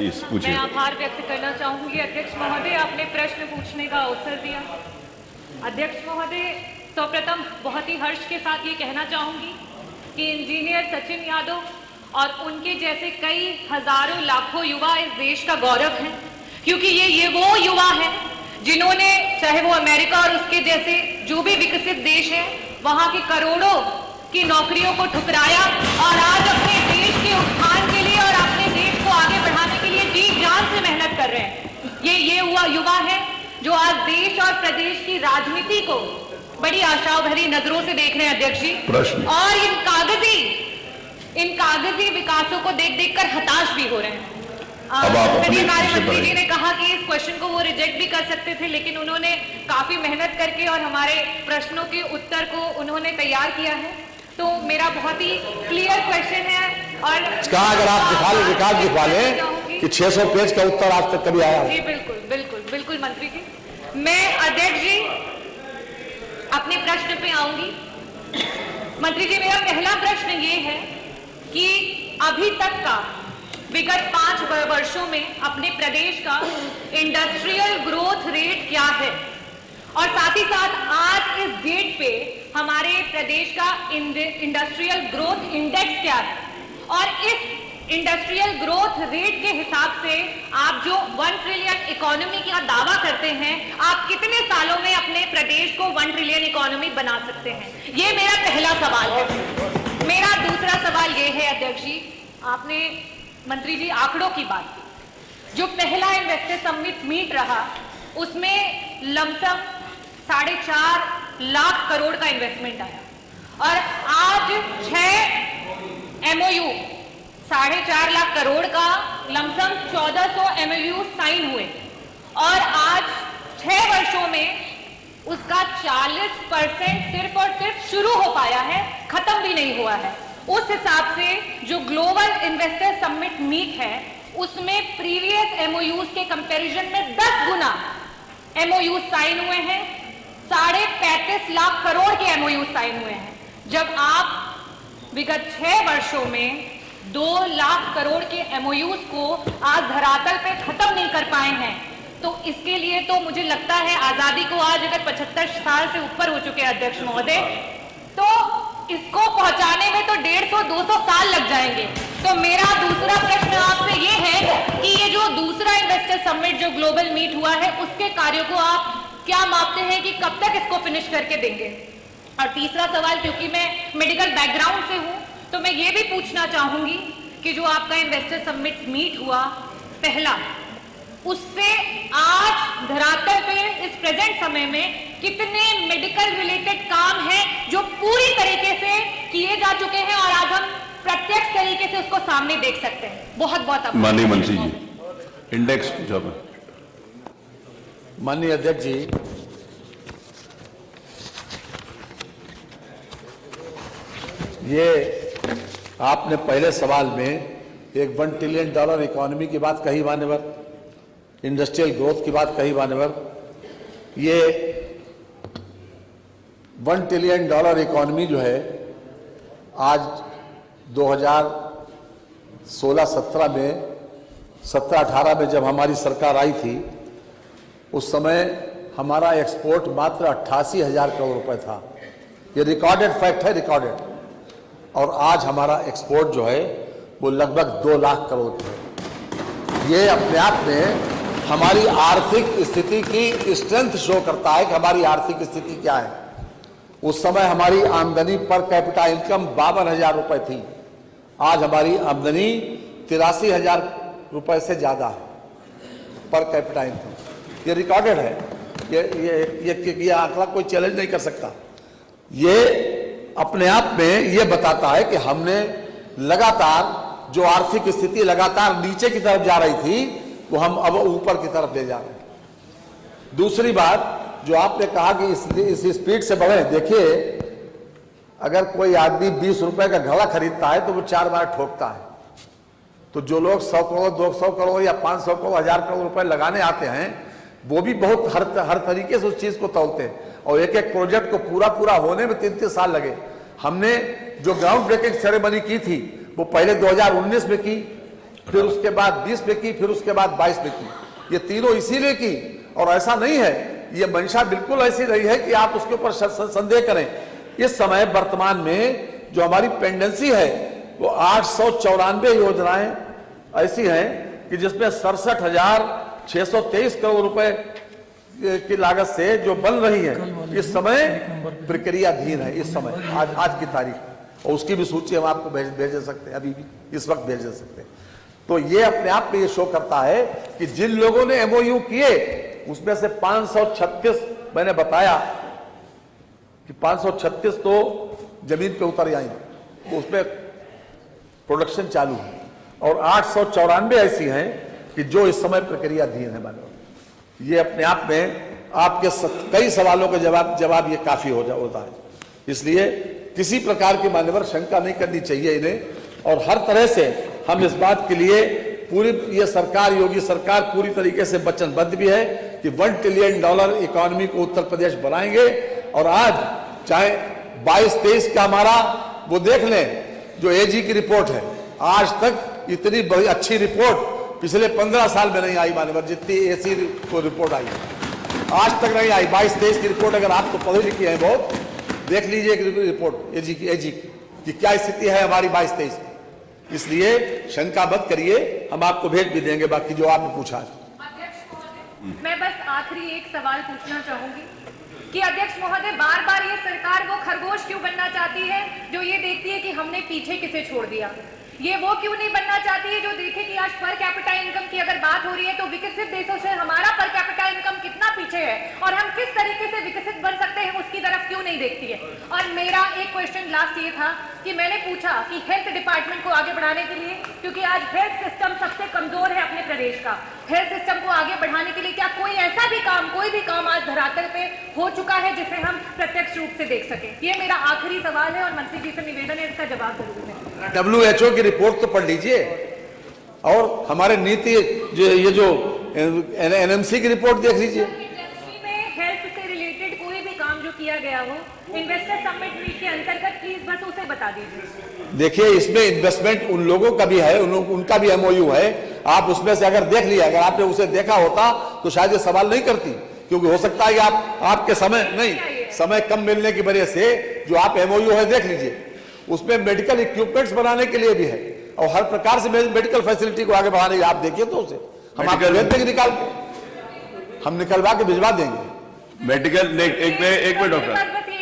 Please पूछिए। मैं आभार व्यक्त करना चाहूंगी अध्यक्ष महोदय, आपने प्रश्न पूछने का अवसर दिया। अध्यक्ष महोदय, सर्वप्रथम बहुत ही हर्ष के साथ ये कहना चाहूंगी कि इंजीनियर सचिन यादव और उनके जैसे कई हजारों लाखों युवा इस देश का गौरव हैं, क्योंकि ये वो युवा हैं जिन्होंने, चाहे वो अमेरिका और उसके जैसे जो भी विकसित देश है, वहां की करोड़ों की नौकरियों को ठुकराया और आज अपने देश के उत्थान के लिए और अपने देश को आगे बढ़ाने के लिए जी जान से मेहनत कर रहे हैं। ये हुआ युवा है जो आज देश और प्रदेश की राजनीति को बड़ी आशाओं भरी नजरों से देख रहे हैं अध्यक्ष जी, और इन कागजी विकासों को देख देखकर हताश भी हो रहे हैं। संसदीय कार्य मंत्री जी ने कहा कि इस क्वेश्चन को वो रिजेक्ट भी कर सकते थे, लेकिन उन्होंने काफी मेहनत करके और हमारे प्रश्नों के उत्तर को उन्होंने तैयार किया है। तो मेरा बहुत ही क्लियर क्वेश्चन है, और अगर आप रिकॉर्ड दिखा लें कि 600 पेज का उत्तर आज तक कभी आया। जी बिल्कुल बिल्कुल बिल्कुल मंत्री जी, मैं अध्यक्ष जी अपने प्रश्न पे आऊंगी। मंत्री जी, मेरा पहला प्रश्न ये है कि अभी तक का विगत 5 वर्षों में अपने प्रदेश का इंडस्ट्रियल ग्रोथ रेट क्या है, और साथ ही साथ आज इस डेट पे हमारे प्रदेश का इंडस्ट्रियल ग्रोथ इंडेक्स क्या है, और इस इंडस्ट्रियल ग्रोथ रेट के हिसाब से आप जो 1 ट्रिलियन इकोनॉमी का दावा करते हैं, आप कितने सालों में अपने प्रदेश को 1 ट्रिलियन इकोनॉमी बना सकते हैं? ये मेरा पहला सवाल है। मेरा दूसरा सवाल ये है अध्यक्ष जी, आपने मंत्री जी आंकड़ों की बात की। जो पहला इन्वेस्टर समिट मीट रहा उसमें लमसम 4.5 लाख करोड़ का इन्वेस्टमेंट आया, और आज 6 MOU 4.5 लाख करोड़ का लमसम 1400 MOU साइन हुए, और आज 6 वर्षों में उसका 40% सिर्फ और सिर्फ शुरू हो पाया है, खत्म भी नहीं हुआ है। उस हिसाब से जो ग्लोबल इन्वेस्टर समिट मीट है उसमें प्रीवियस MOUs के कंपैरिजन में 10 गुना MOU साइन हुए हैं, 35.5 लाख करोड़ के MOU साइन हुए हैं, जब आप विगत 6 वर्षों में 2 लाख करोड़ के MOUs को आज धरातल पे खत्म नहीं कर पाए हैं। तो इसके लिए तो मुझे लगता है आजादी को आज अगर 75 साल से ऊपर हो चुके हैं अध्यक्ष महोदय, तो इसको पहुंचाने में तो 150-200 साल लग जाएंगे। तो मेरा दूसरा प्रश्न आपसे ये है कि ये जो दूसरा इन्वेस्टर समिट जो ग्लोबल मीट हुआ है उसके कार्यों को आप क्या मापते हैं कि कब तक इसको फिनिश करके देंगे? और तीसरा सवाल, क्योंकि मैं मेडिकल बैकग्राउंड से हूं, तो मैं ये भी पूछना चाहूंगी कि जो आपका इन्वेस्टर समिट मीट हुआ पहला, उससे आज धरातल पे इस प्रेजेंट समय में कितने मेडिकल रिलेटेड काम हैं जो पूरी तरीके से किए जा चुके हैं और आज हम प्रत्यक्ष तरीके से उसको सामने देख सकते हैं? बहुत बहुत माननीय मंत्री जी, इंडेक्स जब माननीय अध्यक्ष जी, ये आपने पहले सवाल में एक $1 ट्रिलियन इकोनॉमी की बात कही मान्यवर, इंडस्ट्रियल ग्रोथ की बात कही मान्यवर। ये $1 ट्रिलियन इकोनॉमी जो है आज 2016-17 में 17-18 में जब हमारी सरकार आई थी, उस समय हमारा एक्सपोर्ट मात्र 88,000 करोड़ रुपए था। ये रिकॉर्डेड फैक्ट है, रिकॉर्डेड। और आज हमारा एक्सपोर्ट जो है वो लगभग 2 लाख करोड़ है। ये अपने आप में हमारी आर्थिक स्थिति की स्ट्रेंथ शो करता है कि हमारी आर्थिक स्थिति क्या है। उस समय हमारी आमदनी पर कैपिटा इनकम 52,000 रुपए थी, आज हमारी आमदनी 83,000 रुपए से ज्यादा है पर कैपिटा इनकम। ये रिकॉर्डेड है, ये आंकड़ा कोई चैलेंज नहीं कर सकता। ये अपने आप में ये बताता है कि हमने लगातार जो आर्थिक स्थिति लगातार नीचे की तरफ जा रही थी वो हम अब ऊपर की तरफ ले जा रहे हैं। दूसरी बात जो आपने कहा कि इस स्पीड से बढ़े, देखिए अगर कोई आदमी 20 रुपए का घड़ा खरीदता है तो वो 4 बार ठोकता है। तो जो लोग 100 करोड़ 200 करोड़ या 500 करोड़ 1000 करोड़ रुपए लगाने आते हैं वो भी बहुत हर तरीके से उस चीज को तोलते हैं, और एक एक प्रोजेक्ट को पूरा होने में 3-3 साल लगे। हमने जो ग्राउंड ब्रेकिंग सेरेमनी की थी वो पहले 2019 में की, फिर उसके बाद 20 में की, फिर उसके बाद 22 में की। ये तीनों इसीलिए की, और ऐसा नहीं है, ये मंशा बिल्कुल ऐसी रही है कि आप उसके ऊपर संदेह करें। इस समय वर्तमान में जो हमारी पेंडेंसी है वो 894 योजनाएं ऐसी हैं कि जिसमें 67,623 करोड़ रुपए की लागत से जो बन रही है, इस समय प्रक्रियाधीन है। इस समय आज की तारीख, और उसकी भी सूची हम आपको भेज सकते हैं, अभी भी इस वक्त भेज सकते हैं। तो ये अपने आप में ये शो करता है कि जिन लोगों ने एमओयू किए उसमें से 536, मैंने बताया कि 536 तो जमीन पे उतर आई, तो उसमें प्रोडक्शन चालू है, और 894 ऐसी हैं कि जो इस समय प्रक्रियाधीन है। मानो ये अपने आप में आपके कई सवालों का जवाब ये काफी होता है। इसलिए किसी प्रकार की मान्यवर शंका नहीं करनी चाहिए इन्हें, और हर तरह से हम इस बात के लिए पूरी ये सरकार, योगी सरकार पूरी तरीके से वचनबद्ध भी है कि $1 ट्रिलियन इकोनॉमी को उत्तर प्रदेश बनाएंगे। और आज चाहे 22-23 का हमारा वो देख लें, जो एजी की रिपोर्ट है, आज तक इतनी बड़ी अच्छी रिपोर्ट पिछले 15 साल में नहीं आई मान्यवर, जितनी एसी को रिपोर्ट आई आज तक नहीं आई। 22-23 की रिपोर्ट अगर आप तो पढ़े लिखी है बहुत, देख लीजिए रिपोर्ट एजी की क्या स्थिति है हमारी 22-23 की। इसलिए शंका मत करिए, हम आपको भेज भी देंगे बाकी जो आपने पूछा। अध्यक्ष महोदय, मैं बस आखिरी एक सवाल पूछना चाहूंगी कि अध्यक्ष महोदय, बार बार ये सरकार वो खरगोश क्यों बनना चाहती है जो ये देखती है कि हमने पीछे किसे छोड़ दिया? ये वो क्यों नहीं बनना चाहती है जो देखे कि आज पर कैपिटा इनकम की अगर बात हो रही है तो विकसित देशों से हमारा पर कैपिटा इनकम कितना पीछे है और हम किस तरीके से विकसित बन सकते हैं, उसकी तरफ क्यों नहीं देखती है? और मेरा एक क्वेश्चन लास्ट ये था कि मैंने पूछा कि हेल्थ डिपार्टमेंट को आगे बढ़ाने के लिए, क्योंकि आज हेल्थ सिस्टम सबसे कमजोर है अपने प्रदेश का, हेल्थ सिस्टम को आगे बढ़ाने के लिए क्या कोई ऐसा भी काम, कोई भी काम आज धरातल पे हो चुका है जिसे हम प्रत्यक्ष रूप से देख सके? ये मेरा आखिरी सवाल है और मंत्री जी से निवेदन है, इसका जवाब जरूर है। WHO की रिपोर्ट तो पढ़ लीजिए, और हमारे नीति ये जो NMC की रिपोर्ट देख लीजिए। इंडस्ट्री में हेल्थ से रिलेटेड कोई भी काम जो किया गया हो इन्वेस्टर समिट मीट के अंतर्गत, प्लीज बस उसे बता दीजिए। देखिए, इसमें इन्वेस्टमेंट उन लोगों का भी है, उनका भी MOU है। आप उसमें से अगर देख लिया, अगर आपने उसे देखा होता तो शायद ये सवाल नहीं करती, क्योंकि हो सकता है कि आपके समय कम मिलने की वजह से जो आप MOU है देख लीजिए, उसमें मेडिकल इक्विपमेंट्स बनाने के लिए भी है, और हर प्रकार से मेडिकल फैसिलिटी को आगे बढ़ाने के लिए आप देखिए तो उसे हम आपको निकाल के हम निकलवा के भिजवा देंगे। मेडिकल एक मिनट डॉक्टर।